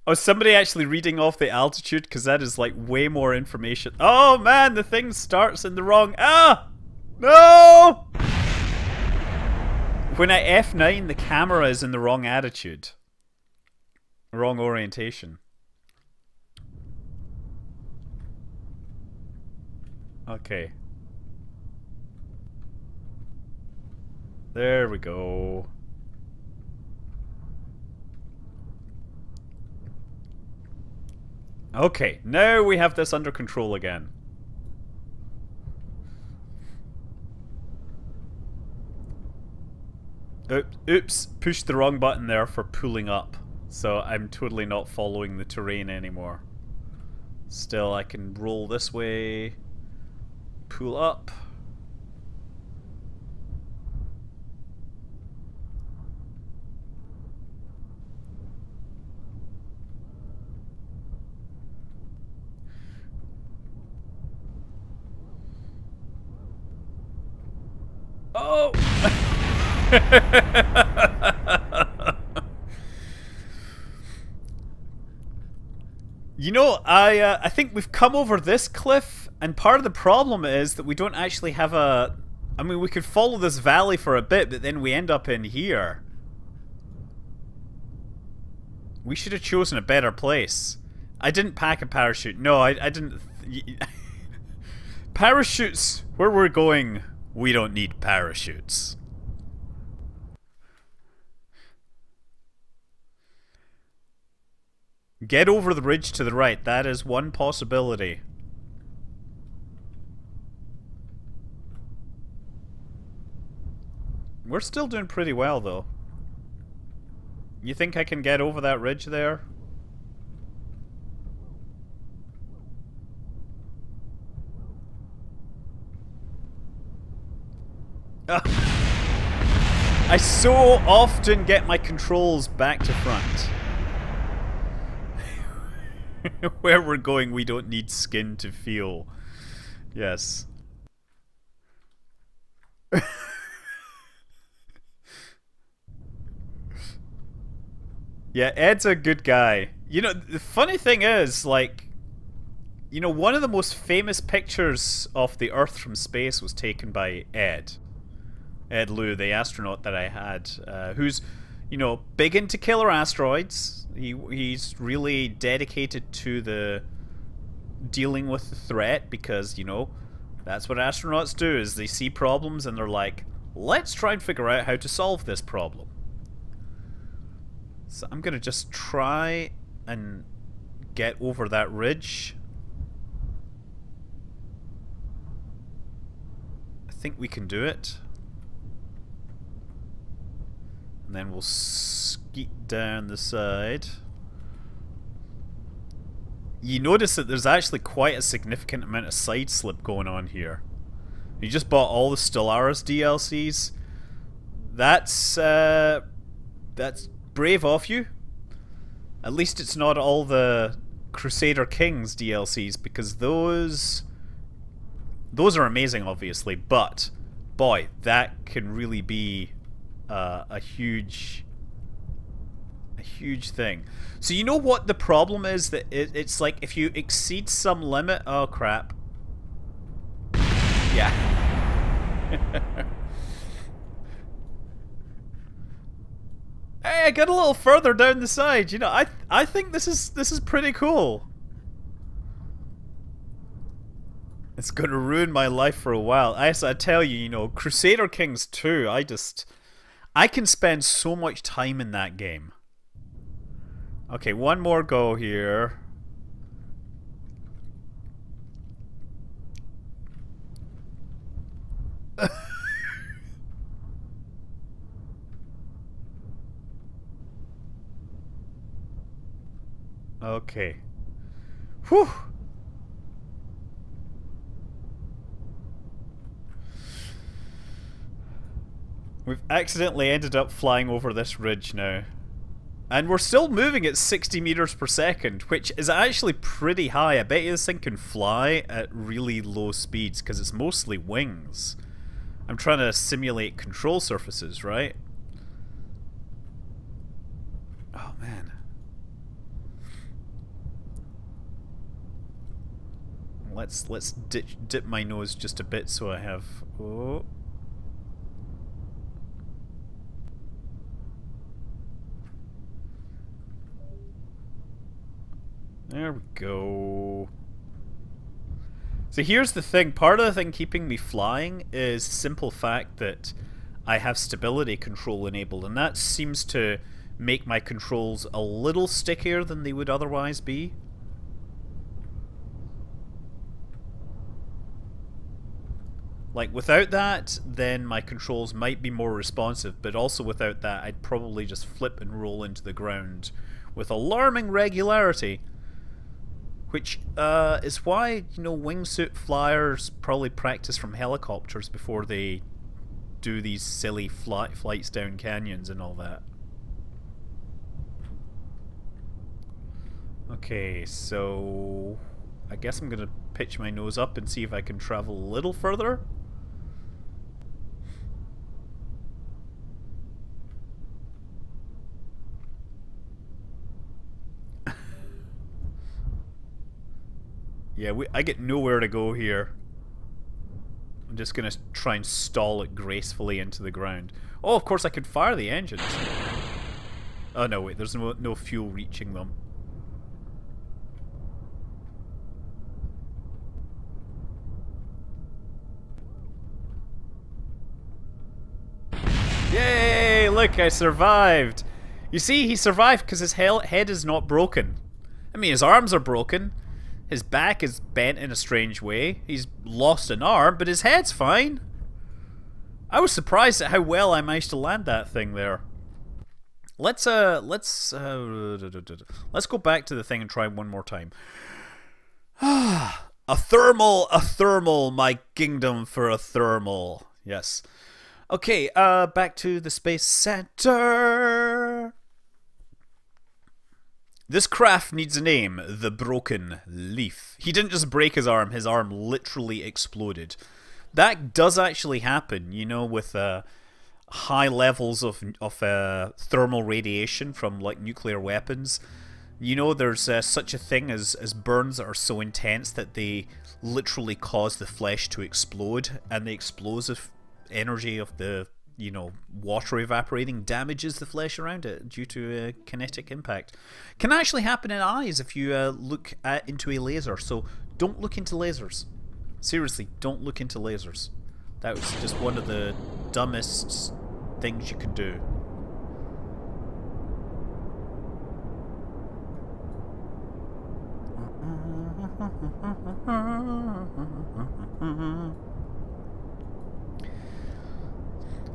Oh, somebody actually reading off the altitude? Because that is like way more information. Oh man, the thing starts in the wrong... Ah! No! When I F9, the camera is in the wrong attitude. Wrong orientation. Okay. There we go. Okay, now we have this under control again. Oops, pushed the wrong button there for pulling up. So I'm totally not following the terrain anymore. Still, I can roll this way, pull up. Oh! You know, I think we've come over this cliff, and part of the problem is that we don't actually have a... I mean, we could follow this valley for a bit, but then we end up in here. We should have chosen a better place. I didn't pack a parachute. No, I didn't... Parachutes! Where we're going, we don't need parachutes. Get over the ridge to the right. That is one possibility. We're still doing pretty well, though. You think I can get over that ridge there? I so often get my controls back to front. Where we're going, we don't need skin to feel. Yes. Yeah, Ed's a good guy. You know, the funny thing is, like, you know, one of the most famous pictures of the Earth from space was taken by Ed. Ed Lu, the astronaut that I had, who's, you know, big into killer asteroids. He's really dedicated to the dealing with the threat because, you know, that's what astronauts do, is they see problems and they're like, let's try and figure out how to solve this problem. So I'm gonna just try and get over that ridge. I think we can do it. And then we'll skeet down the side. You notice that there's actually quite a significant amount of side slip going on here. You just bought all the Stellaris DLCs. That's brave of you. At least it's not all the Crusader Kings DLCs, because those are amazing, obviously, but boy, that can really be a huge thing. So you know what the problem is? That it's like if you exceed some limit... Oh crap. Yeah. Hey, I got a little further down the side. You know, I think this is pretty cool. It's gonna ruin my life for a while. I tell you, you know, Crusader Kings 2, I can spend so much time in that game. Okay, one more go here. Okay. Whew! We've accidentally ended up flying over this ridge now. And we're still moving at 60 meters per second, which is actually pretty high. I bet you this thing can fly at really low speeds, because it's mostly wings. I'm trying to simulate control surfaces, right? Oh, man. Let's dip my nose just a bit so I have... Oh... There we go. So here's the thing. Part of the thing keeping me flying is the simple fact that I have stability control enabled, and that seems to make my controls a little stickier than they would otherwise be. Like, without that, then my controls might be more responsive, but also without that, I'd probably just flip and roll into the ground with alarming regularity. Which is why, you know, wingsuit flyers probably practice from helicopters before they do these silly flights down canyons and all that. Okay, so I guess I'm gonna pitch my nose up and see if I can travel a little further. Yeah, I get nowhere to go here. I'm just gonna try and stall it gracefully into the ground. Oh, of course I could fire the engines. Oh no, wait, there's no fuel reaching them. Yay! Look, I survived! You see, he survived because his head is not broken. I mean, his arms are broken. His back is bent in a strange way. He's lost an arm, but his head's fine. I was surprised at how well I managed to land that thing there. Let's go back to the thing and try one more time. A thermal, my kingdom for a thermal. Yes. Okay, back to the Space Center. This craft needs a name, the Broken Leaf. He didn't just break his arm literally exploded. That does actually happen, you know, with high levels of thermal radiation from like nuclear weapons. You know, there's such a thing as burns that are so intense that they literally cause the flesh to explode, and the explosive energy of the, you know, water evaporating damages the flesh around it due to kinetic impact. Can actually happen in eyes if you look into a laser, so don't look into lasers. Seriously, don't look into lasers. That was just one of the dumbest things you can do.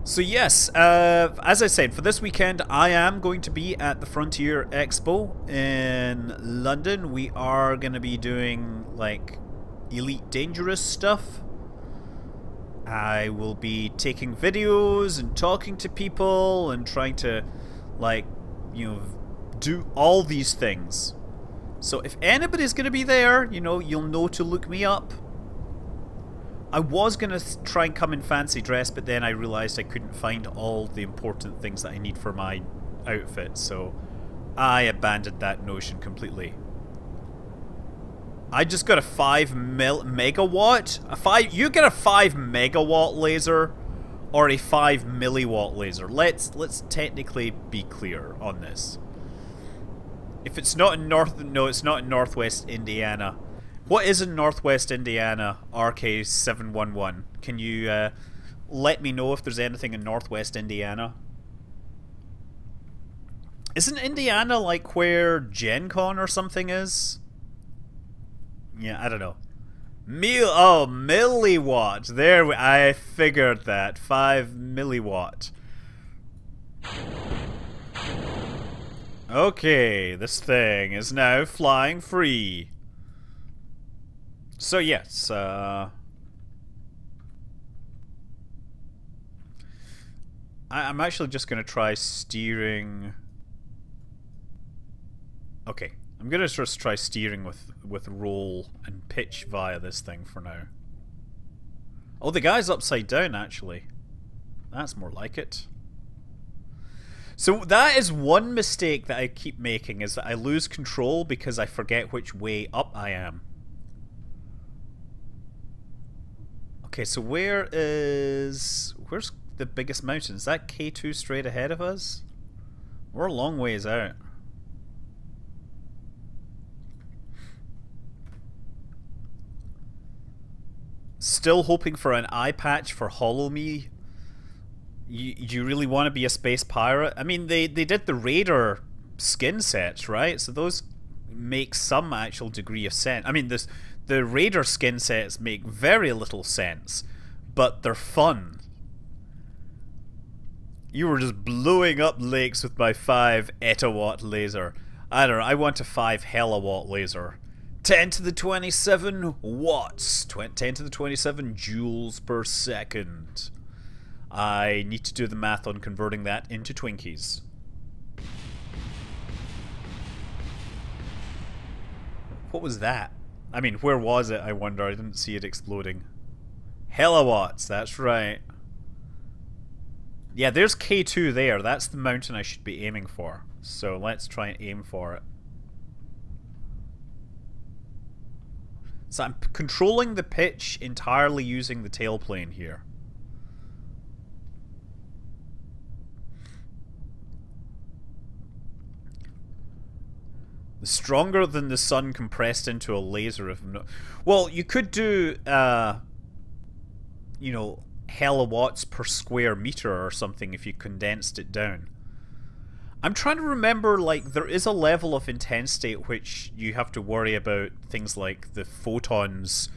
So yes, as I said, for this weekend I am going to be at the Frontier Expo in London. We are going to be doing like Elite Dangerous stuff. I will be taking videos and talking to people and trying to, like, you know, do all these things. So if anybody's going to be there, you know, you'll know to look me up. I was going to try and come in fancy dress, but then I realized I couldn't find all the important things that I need for my outfit, so I abandoned that notion completely. I just got a 5 megawatt? You get a 5 megawatt laser or a 5 milliwatt laser. Let's technically be clear on this. If it's not in it's not in Northwest Indiana. What is in Northwest Indiana, RK711? Can you let me know if there's anything in Northwest Indiana? Isn't Indiana like where Gen Con or something is? Yeah, I don't know. Milliwatt. There, I figured that. 5 milliwatt. Okay, this thing is now flying free. So yes, I'm actually just going to try steering. Okay, I'm going to just try steering with roll and pitch via this thing for now. Oh, the guy's upside down, actually. That's more like it. So that is one mistake that I keep making, is that I lose control because I forget which way up I am. Okay, so where's the biggest mountain? Is that K2 straight ahead of us? We're a long ways out. Still hoping for an eye patch for Hollow Me. You really want to be a space pirate? I mean, they did the Raider skin sets, right? So those make some actual degree of sense. I mean, the Raider skin sets make very little sense, but they're fun. You were just blowing up lakes with my 5 etawatt laser. I don't know, I want a 5 helawatt laser. 10 to the 27 watts. 10 to the 27 joules per second. I need to do the math on converting that into Twinkies. What was that? I mean, where was it, I wonder? I didn't see it exploding. Helawatts, that's right. Yeah, there's K2 there. That's the mountain I should be aiming for. So let's try and aim for it. So I'm controlling the pitch entirely using the tailplane here. Stronger than the sun compressed into a laser. If no, well, you could do, you know, helawatts per square meter or something if you condensed it down. I'm trying to remember, like, there is a level of intensity at which you have to worry about things like the photons,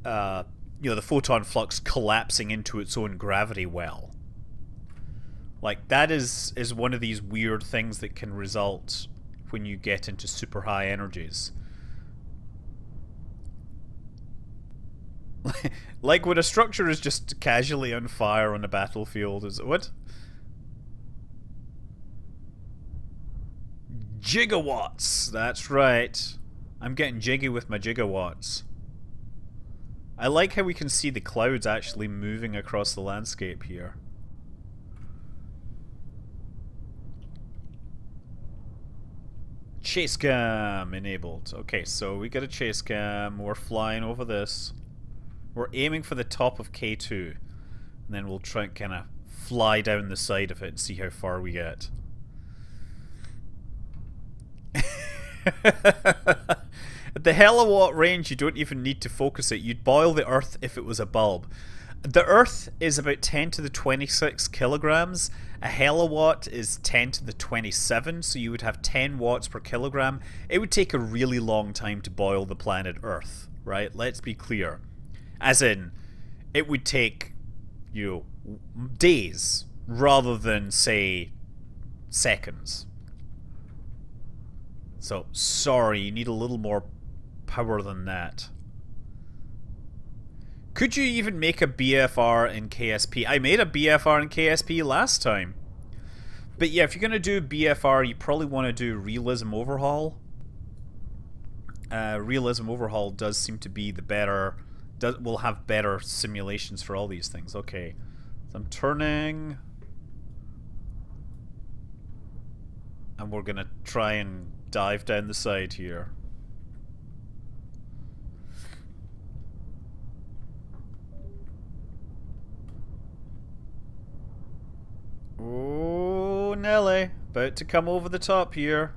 you know, the photon flux collapsing into its own gravity well. Like, that is one of these weird things that can result when you get into super high energies. Like when a structure is just casually on fire on a battlefield. Is it what? Gigawatts! That's right. I'm getting jiggy with my gigawatts. I like how we can see the clouds actually moving across the landscape here. Chase cam enabled. Okay, so we got a chase cam. We're flying over this. We're aiming for the top of K2. And then we'll try and kind of fly down the side of it and see how far we get. At the helawatt range, you don't even need to focus it. You'd boil the Earth if it was a bulb. The Earth is about 10 to the 26 kilograms. A helawatt is 10 to the 27, so you would have 10 watts per kilogram. It would take a really long time to boil the planet Earth, right? Let's be clear. As in, it would take, you know, days rather than, say, seconds. So, sorry, you need a little more power than that. Could you even make a BFR in KSP? I made a BFR in KSP last time. But yeah, if you're going to do BFR, you probably want to do Realism Overhaul. Realism Overhaul does seem to be the better... will have better simulations for all these things. Okay, so I'm turning... and we're going to try and dive down the side here. Oh, Nelly. About to come over the top here.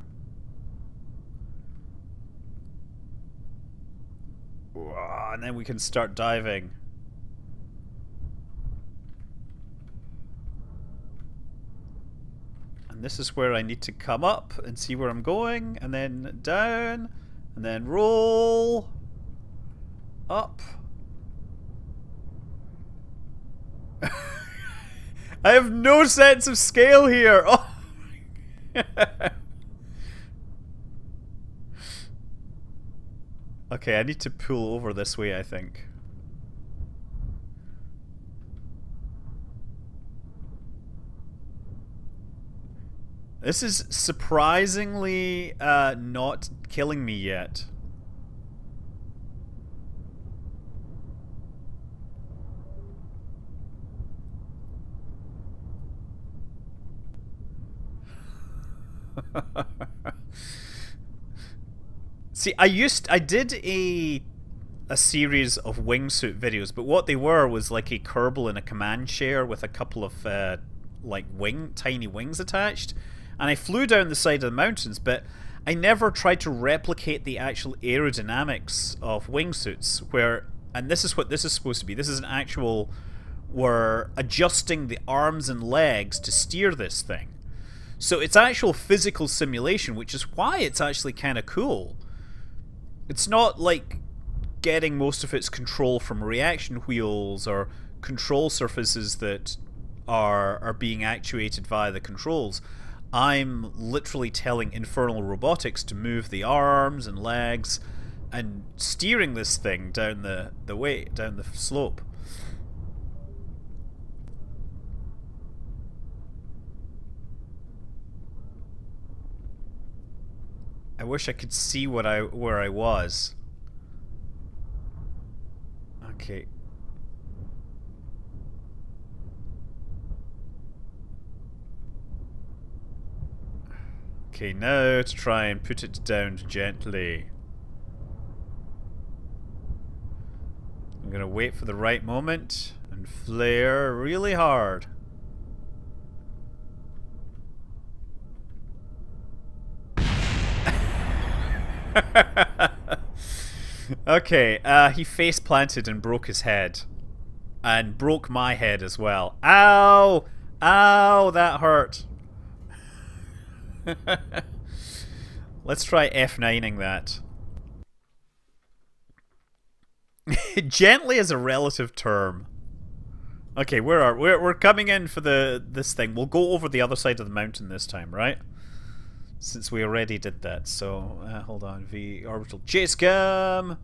And then we can start diving. And this is where I need to come up and see where I'm going, and then down, and then roll up. I have no sense of scale here. Oh. Okay, I need to pull over this way, I think. This is surprisingly not killing me yet. See, I did a series of wingsuit videos, but what they were was like a Kerbal in a command chair with a couple of like tiny wings attached, and I flew down the side of the mountains, but I never tried to replicate the actual aerodynamics of wingsuits, where, and this is what this is supposed to be. This is an actual, we're adjusting the arms and legs to steer this thing. So it's actual physical simulation, which is why it's actually kind of cool. It's not like getting most of its control from reaction wheels or control surfaces that are being actuated via the controls. I'm literally telling Infernal Robotics to move the arms and legs and steering this thing down the slope. I wish I could see where I was. Okay. Okay, now to try and put it down gently. I'm gonna wait for the right moment and flare really hard. Okay, he face planted and broke his head. And broke my head as well. Ow! Ow, that hurt. Let's try F9ing that. Gently is a relative term. Okay, we're coming in for this thing. We'll go over the other side of the mountain this time, right? Since we already did that. So, hold on. V orbital chase cam.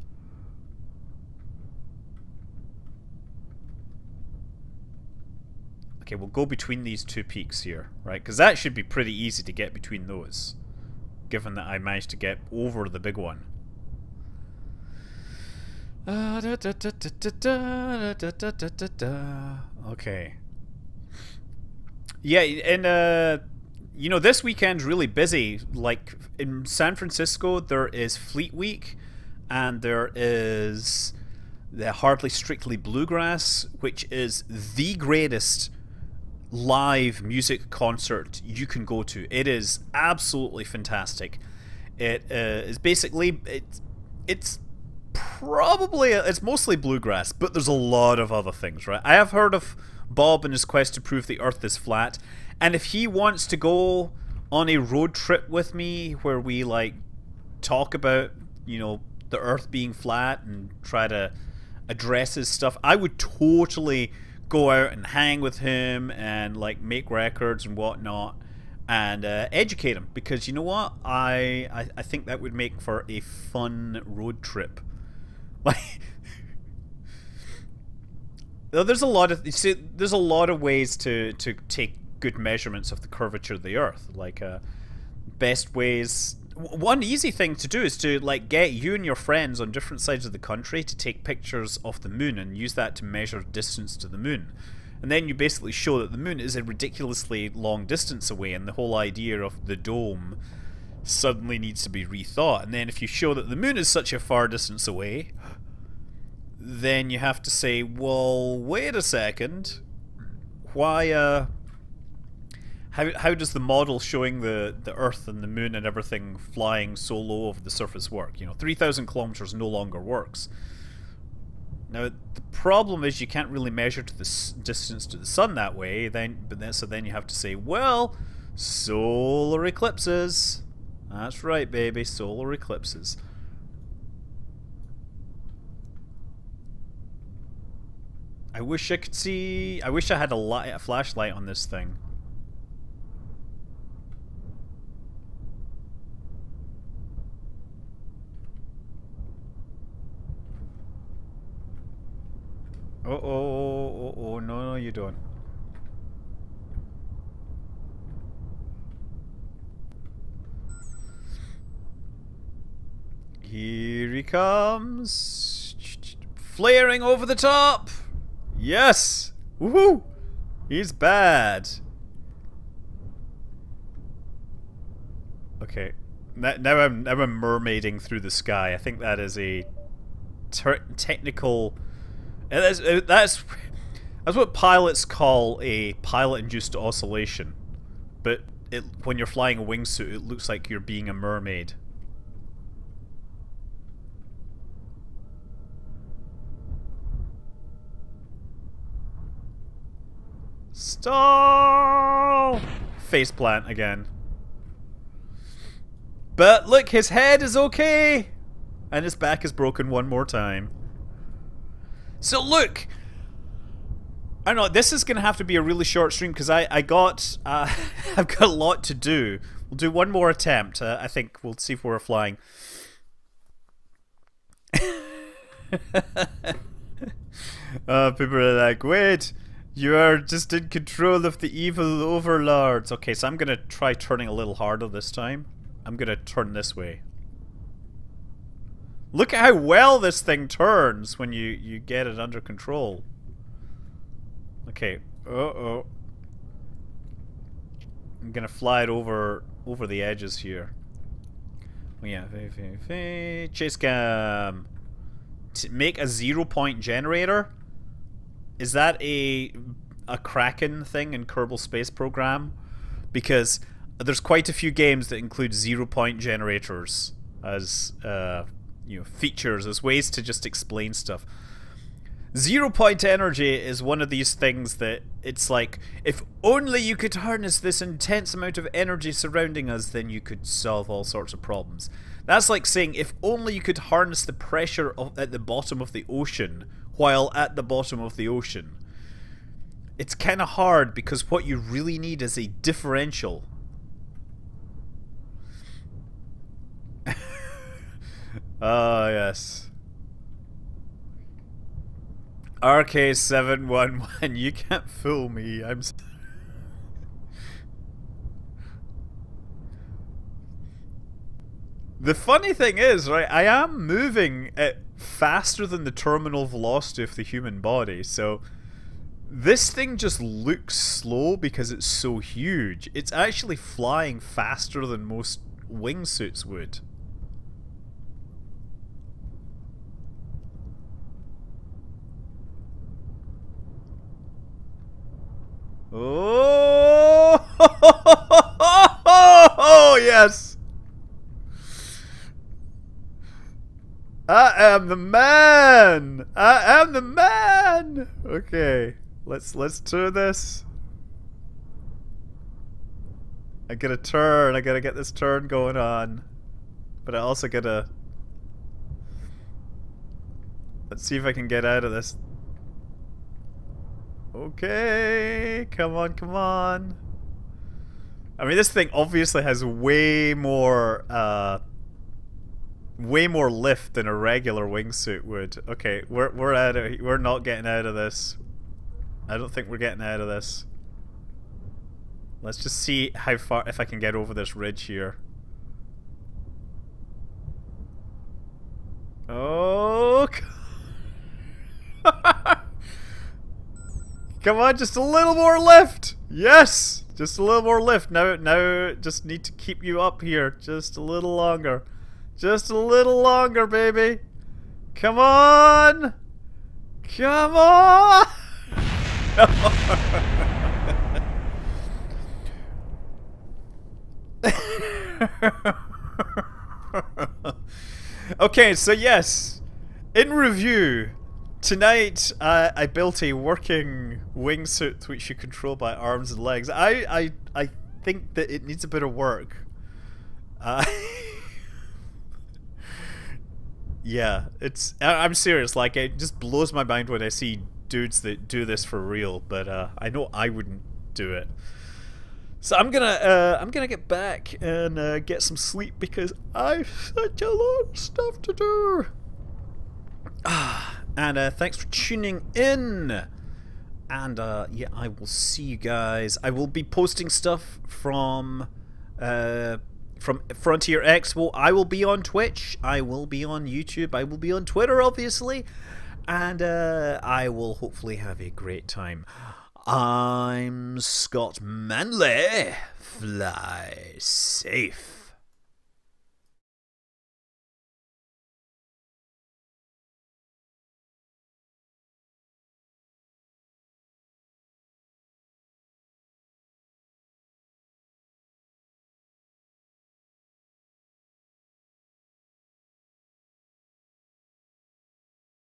Okay, we'll go between these two peaks here, right? Because that should be pretty easy to get between those, given that I managed to get over the big one. Okay. Yeah, and you know, this weekend's really busy. Like in San Francisco, there is Fleet Week, and there is the Hardly Strictly Bluegrass, which is the greatest live music concert you can go to. It is absolutely fantastic. It is basically it's mostly bluegrass, but there's a lot of other things, right? I have heard of Bob and his quest to prove the Earth is flat, and if he wants to go on a road trip with me where we like talk about, you know, the Earth being flat and try to address his stuff, I would totally go out and hang with him and like make records and whatnot and educate him, because you know what, I think that would make for a fun road trip. Like, there's a lot of ways to take good measurements of the curvature of the Earth. Like best ways. One easy thing to do is to like get you and your friends on different sides of the country to take pictures of the moon and use that to measure distance to the moon. And then you basically show that the moon is a ridiculously long distance away, and the whole idea of the dome suddenly needs to be rethought. And then if you show that the moon is such a far distance away, then you have to say, well, wait a second, why how does the model showing the Earth and the moon and everything flying so low over the surface work? You know, 3,000 kilometers no longer works. Now the problem is you can't really measure to the distance to the sun that way. So then you have to say, well, solar eclipses. That's right, baby, solar eclipses. I wish I could see. I wish I had a flashlight on this thing. Oh, no, you don't. Here he comes. Flaring over the top. Yes. Woohoo. He's bad. Okay. Now I'm mermaiding through the sky. I think that is a technical. That's what pilots call a pilot-induced oscillation. But when you're flying a wingsuit, it looks like you're being a mermaid. Stall! Faceplant again. But look, his head is okay! And his back is broken one more time. So look! I don't know, this is gonna have to be a really short stream because I've got a lot to do. We'll do one more attempt. I think we'll see if we're flying. People are like, wait! You are just in control of the evil overlords. Okay, so I'm gonna try turning a little harder this time. I'm gonna turn this way. Look at how well this thing turns when you get it under control. Okay. Uh-oh. I'm gonna fly it over the edges here. Oh yeah. Chase cam. Make a 0-point generator? Is that a Kraken thing in Kerbal Space Program? Because there's quite a few games that include 0-point generators as you know, features, as ways to just explain stuff. 0-point energy is one of these things that it's like, if only you could harness this intense amount of energy surrounding us, then you could solve all sorts of problems. That's like saying, if only you could harness the pressure at the bottom of the ocean while at the bottom of the ocean. It's kind of hard because what you really need is a differential. Ah, yes. RK711, you can't fool me. The funny thing is, right, I am moving at faster than the terminal velocity of the human body, so this thing just looks slow because it's so huge. It's actually flying faster than most wingsuits would. Oh, oh yes! I am the man! I am the man! Okay, let's do this. I gotta turn. I gotta get this turn going on, but I also gotta. Let's see if I can get out of this. Okay, come on, come on. I mean, this thing obviously has way more lift than a regular wingsuit would. Okay, we're out of. We're not getting out of this. I don't think we're getting out of this. Let's just see how far, if I can get over this ridge here. Oh. Come on, just a little more lift! Yes! Just a little more lift. Now just need to keep you up here. Just a little longer. Just a little longer, baby. Come on! Come on! Okay, so yes. In review, tonight, I built a working wingsuit which you control by arms and legs. I think that it needs a bit of work. Yeah, I'm serious. Like, it just blows my mind when I see dudes that do this for real. But I know I wouldn't do it. So I'm gonna get back and get some sleep because I've such a lot of stuff to do. And thanks for tuning in. And yeah, I will see you guys. I will be posting stuff from Frontier Expo. I will be on Twitch. I will be on YouTube. I will be on Twitter, obviously. And I will hopefully have a great time. I'm Scott Manley. Fly safe.